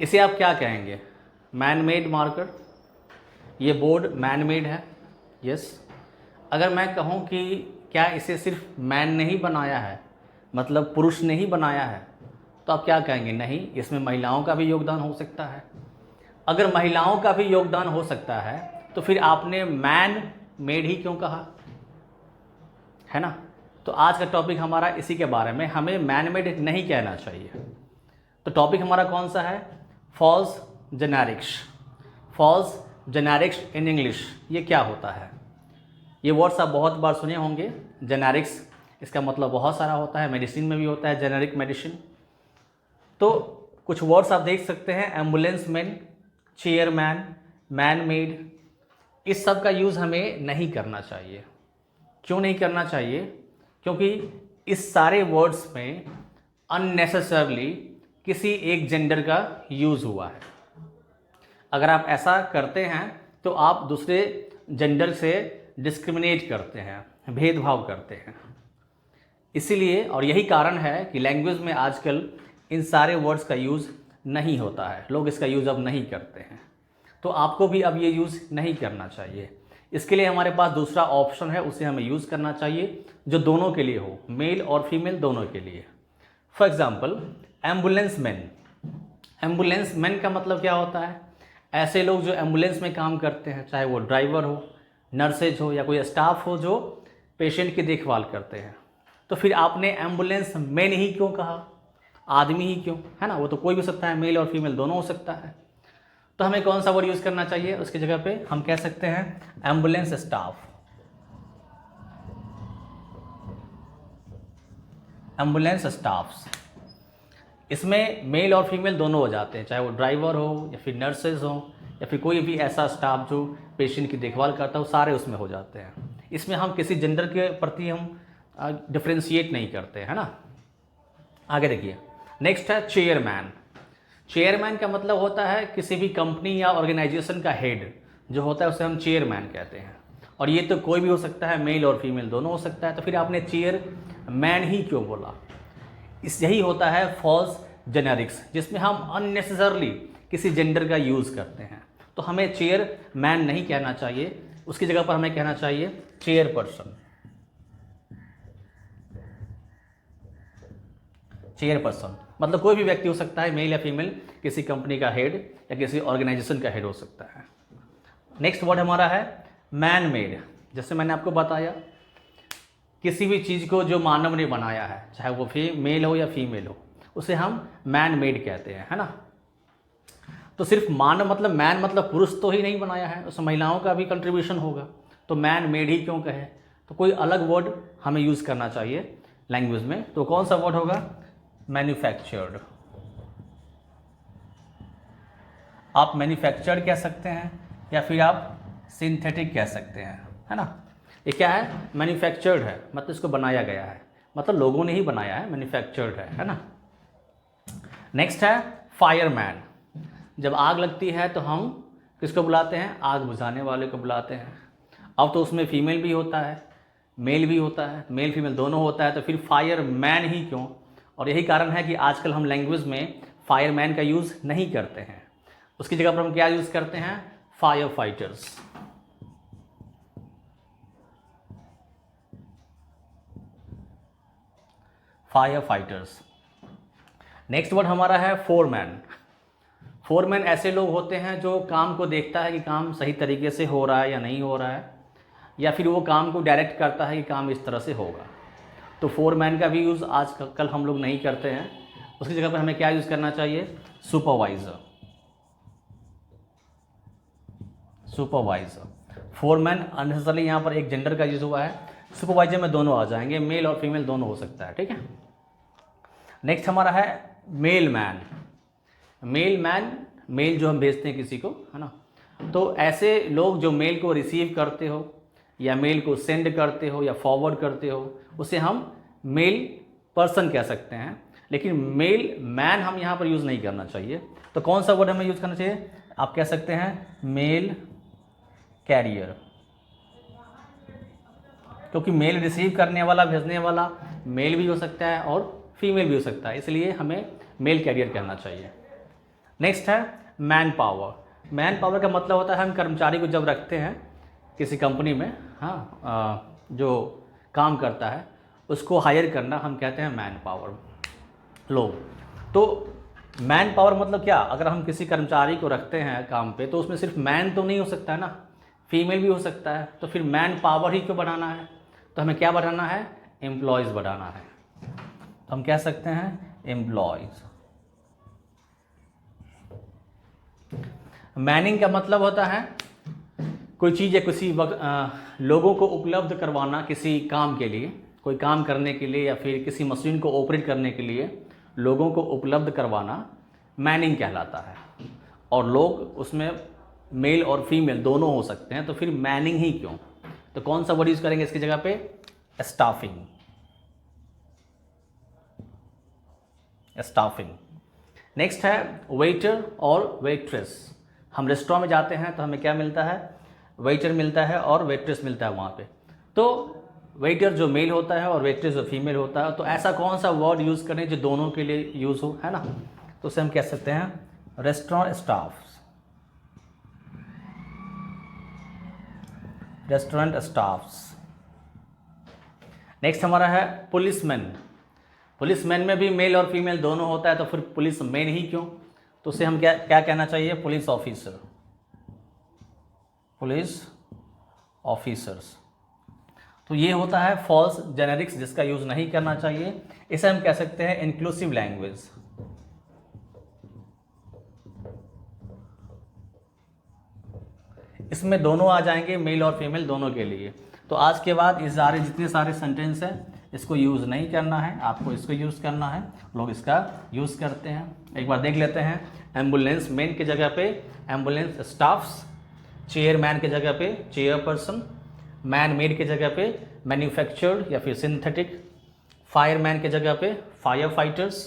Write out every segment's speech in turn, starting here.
इसे आप क्या कहेंगे? Man made marker. ये बोर्ड मैन मेड है, यस। अगर मैं कहूँ कि क्या इसे सिर्फ मैन ने ही बनाया है, मतलब पुरुष ने ही बनाया है, तो आप क्या कहेंगे? नहीं, इसमें महिलाओं का भी योगदान हो सकता है। अगर महिलाओं का भी योगदान हो सकता है तो फिर आपने मैन मेड ही क्यों कहा, है ना? तो आज का टॉपिक हमारा इसी के बारे में, हमें मैन मेड नहीं कहना चाहिए। तो टॉपिक हमारा कौन सा है? False generics. False generics in English, ये क्या होता है? ये वर्ड्स आप बहुत बार सुने होंगे। जेनेरिक्स, इसका मतलब बहुत सारा होता है, मेडिसिन में भी होता है जेनेरिक मेडिसिन। तो कुछ वर्ड्स आप देख सकते हैं, ambulance man, chairman, man made. इस सब का यूज़ हमें नहीं करना चाहिए। क्यों नहीं करना चाहिए? क्योंकि इस सारे वर्ड्स में अननेसेसरली किसी एक जेंडर का यूज़ हुआ है। अगर आप ऐसा करते हैं तो आप दूसरे जेंडर से डिस्क्रिमिनेट करते हैं, भेदभाव करते हैं। इसीलिए, और यही कारण है कि लैंग्वेज में आजकल इन सारे वर्ड्स का यूज़ नहीं होता है, लोग इसका यूज़ अब नहीं करते हैं। तो आपको भी अब ये यूज़ नहीं करना चाहिए। इसके लिए हमारे पास दूसरा ऑप्शन है, उसे हमें यूज़ करना चाहिए, जो दोनों के लिए हो, मेल और फीमेल दोनों के लिए। For example, ambulance man. Ambulance man का मतलब क्या होता है? ऐसे लोग जो एम्बुलेंस में काम करते हैं, चाहे वो ड्राइवर हो, नर्सेज हो या कोई स्टाफ हो जो पेशेंट की देखभाल करते हैं। तो फिर आपने एम्बुलेंस मैन ही क्यों कहा, आदमी ही क्यों, है ना? वो तो कोई भी सकता है, मेल और फीमेल दोनों हो सकता है। तो हमें कौन सा वर्ड यूज़ करना चाहिए? उसकी जगह पे हम कह सकते हैं एम्बुलेंस स्टाफ। एम्बुलेंस स्टाफ्स, इसमें मेल और फीमेल दोनों हो जाते हैं, चाहे वो ड्राइवर हो या फिर नर्सेज हो या फिर कोई भी ऐसा स्टाफ जो पेशेंट की देखभाल करता हो, सारे उसमें हो जाते हैं। इसमें हम किसी जेंडर के प्रति हम डिफ्रेंशिएट नहीं करते, है ना? आगे देखिए, नेक्स्ट है चेयरमैन। चेयरमैन का मतलब होता है किसी भी कंपनी या ऑर्गेनाइजेशन का हेड जो होता है, उसे हम चेयरमैन कहते हैं। और ये तो कोई भी हो सकता है, मेल और फीमेल दोनों हो सकता है। तो फिर आपने चेयरमैन ही क्यों बोला? यही होता है फॉल्स जेनेरिक्स, जिसमें हम अननेसेसरली किसी जेंडर का यूज़ करते हैं। तो हमें चेयरमैन नहीं कहना चाहिए, उसकी जगह पर हमें कहना चाहिए चेयरपर्सन। चेयरपर्सन मतलब कोई भी व्यक्ति हो सकता है, मेल या फीमेल, किसी कंपनी का हेड या किसी ऑर्गेनाइजेशन का हेड हो सकता है। नेक्स्ट वर्ड हमारा है मैन मेड। जैसे मैंने आपको बताया, किसी भी चीज़ को जो मानव ने बनाया है, चाहे वो मेल हो या फीमेल हो, उसे हम मैन मेड कहते हैं, है ना? तो सिर्फ मानव मतलब, मैन मतलब पुरुष तो ही नहीं बनाया है, उसमें महिलाओं का भी कंट्रीब्यूशन होगा। तो मैन मेड ही क्यों कहे? तो कोई अलग वर्ड हमें यूज़ करना चाहिए लैंग्वेज में। तो कौन सा वर्ड होगा? मैन्युफैक्चर्ड। आप मैन्युफैक्चर्ड कह सकते हैं या फिर आप सिंथेटिक कह सकते हैं, है ना? ये क्या है? मैन्युफैक्चर्ड है, मतलब इसको बनाया गया है, मतलब लोगों ने ही बनाया है, मैन्युफैक्चर्ड है ना? नेक्स्ट है फायरमैन। जब आग लगती है तो हम किसको बुलाते हैं? आग बुझाने वाले को बुलाते हैं। अब तो उसमें फीमेल भी होता है, मेल भी होता है, मेल फीमेल दोनों होता है, तो फिर फायरमैन ही क्यों? और यही कारण है कि आजकल हम लैंग्वेज में फायरमैन का यूज़ नहीं करते हैं। उसकी जगह पर हम क्या यूज़ करते हैं? Fire fighters. Fire fighters. Next word हमारा है फोरमैन। फोरमैन ऐसे लोग होते हैं जो काम को देखता है कि काम सही तरीके से हो रहा है या नहीं हो रहा है, या फिर वो काम को डायरेक्ट करता है कि काम इस तरह से होगा। तो फोरमैन का भी यूज़ आज कल हम लोग नहीं करते हैं। उसकी जगह पर हमें क्या यूज़ करना चाहिए? सुपरवाइज़र। सुपरवाइज़र। फोरमैन अननेसेसरली यहाँ पर एक जेंडर का यूज़ हुआ है, सुपरवाइजर में दोनों आ जाएंगे, मेल और फीमेल दोनों हो सकता है, ठीक है? नेक्स्ट हमारा है mail man. Mail man, mail जो हम भेजते हैं किसी को, है ना? तो ऐसे लोग जो मेल को रिसीव करते हो या मेल को सेंड करते हो या फॉरवर्ड करते हो, उसे हम मेल पर्सन कह सकते हैं। लेकिन मेल मैन हम यहाँ पर यूज़ नहीं करना चाहिए। तो कौन सा वर्ड हमें यूज़ करना चाहिए? आप कह सकते हैं मेल कैरियर, क्योंकि मेल रिसीव करने वाला, भेजने वाला मेल भी हो सकता है और फीमेल भी हो सकता है, इसलिए हमें मेल कैरियर कहना चाहिए। नेक्स्ट है मैन पावर। मैन पावर का मतलब होता है हम कर्मचारी को जब रखते हैं किसी कंपनी में, हाँ, जो काम करता है उसको हायर करना हम कहते हैं मैन पावर, लोग। तो मैन पावर मतलब क्या, अगर हम किसी कर्मचारी को रखते हैं काम पे तो उसमें सिर्फ मैन तो नहीं हो सकता है ना, फीमेल भी हो सकता है, तो फिर मैन पावर ही क्यों बढ़ाना है, तो हमें क्या बढ़ाना है, एम्प्लॉयज़ बढ़ाना है। तो हम कह सकते हैं एम्प्लॉयज़। मैनिंग का मतलब होता है कोई चीज़ या किसी लोगों को उपलब्ध करवाना किसी काम के लिए, कोई काम करने के लिए या फिर किसी मशीन को ऑपरेट करने के लिए लोगों को उपलब्ध करवाना मैनिंग कहलाता है। और लोग उसमें मेल और फीमेल दोनों हो सकते हैं, तो फिर मैनिंग ही क्यों, तो कौन सा वर्ड यूज़ करेंगे इसकी जगह पे, स्टाफिंग। स्टाफिंग। नेक्स्ट है वेटर और वेट्रेस। हम रेस्टोरेंट में जाते हैं तो हमें क्या मिलता है, वेटर मिलता है और वेट्रेस मिलता है वहाँ पे। तो वेटर जो मेल होता है और वेट्रेस जो फीमेल होता है, तो ऐसा कौन सा वर्ड यूज़ करें जो दोनों के लिए यूज़ हो, है ना। तो उसे हम कह सकते हैं restaurant staffs. Restaurant staffs. Next हमारा है पुलिसमैन। पुलिसमैन में भी मेल और फीमेल दोनों होता है, तो फिर पुलिसमैन ही क्यों, तो उसे हम क्या कहना चाहिए, पुलिस ऑफिसर। Police officers. तो ये होता है फॉल्स जेनेरिक्स जिसका यूज़ नहीं करना चाहिए। इसे हम कह सकते हैं इंक्लूसिव लैंग्वेज। इसमें दोनों आ जाएंगे, मेल और फीमेल दोनों के लिए। तो आज के बाद इस सारे जितने सारे सेंटेंस हैं इसको यूज़ नहीं करना है, आपको इसको यूज़ करना है। लोग इसका यूज़ करते हैं, एक बार देख लेते हैं। एम्बुलेंस मैन की जगह पे एम्बुलेंस स्टाफ्स, चेयरमैन की जगह पे चेयरपर्सन, मैन मेड की जगह पे मैन्युफैक्चर्ड या फिर सिंथेटिक, फायरमैन की जगह पे फायर फाइटर्स,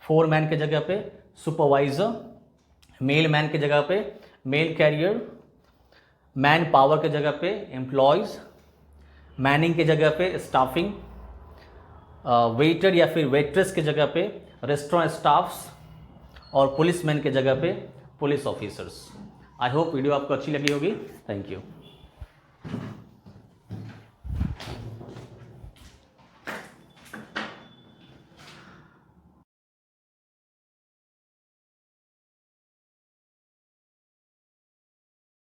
फोरमैन की जगह पे सुपरवाइज़र, मेल मैन की जगह पे मेल कैरियर, मैन पावर की जगह पे एम्प्लॉयज़, मैनिंग की जगह पे स्टाफिंग, वेटर या फिर वेट्रेस की जगह पे रेस्टोरेंट स्टाफ्स, और पुलिसमैन की जगह पे police officers. I hope video आपको अच्छी लगी होगी। Thank you.